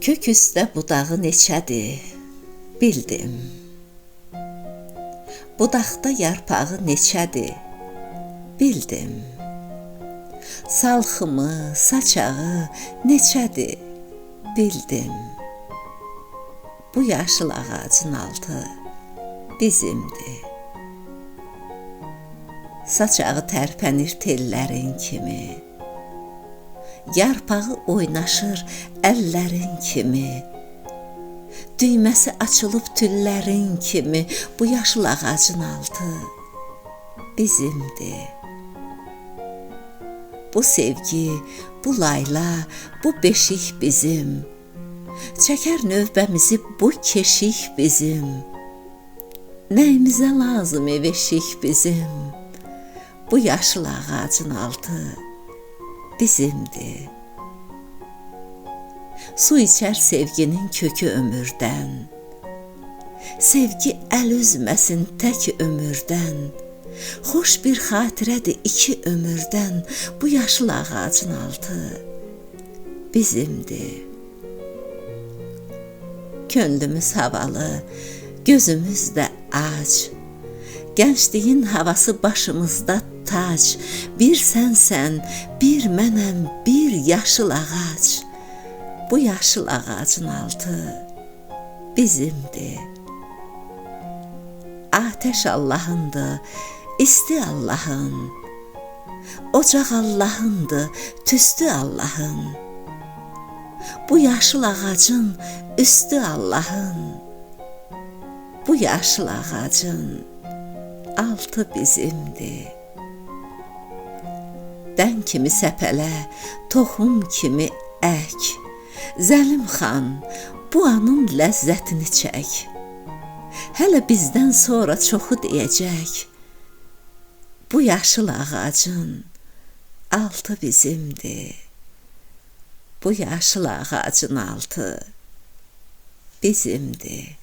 Kök üstə budağı neçədir, bildim. Budaqda yarpağı neçədir, bildim. Salxımı, saçağı neçədir, bildim. Bu yaşıl ağacın altı bizimdir. Saçağı tərpənir tellərin kimi, yarpağı oynaşır əllərin kimi, düyməsi açılıb tüllərin kimi, bu yaşıl ağacın altı bizimdir. Bu sevgi, bu layla, bu beşik bizim, çəkər növbəmizi bu keşik bizim, nəyimizə lazım ev-eşik bizim, bu yaşıl ağacın altı bizimdir. Su içər sevginin kökü ömürdən, sevgi əl üzməsin tək ömürdən, xoş bir xatirədir iki ömürdən, bu yaşıl ağacın altı bizimdir. Könlümüz havalı, gözümüz də ac, gəncliyin havası başımızda tac, bir sənsən, bir mənəm, bir yaşıl ağac, bu yaşıl ağacın altı bizimdir. Ateş Allahındır, isti Allahın, ocaq Allahındır, tüstü Allahın, bu yaşıl ağacın üstü Allahın, bu yaşıl ağacın altı bizimdir. Dən kimi səpələ, toxum kimi ək, Zəlim xan, bu anın ləzzətini çək. Hələ bizdən sonra çoxu deyəcək, bu yaşıl ağacın altı bizimdir. Bu yaşıl ağacın altı bizimdir.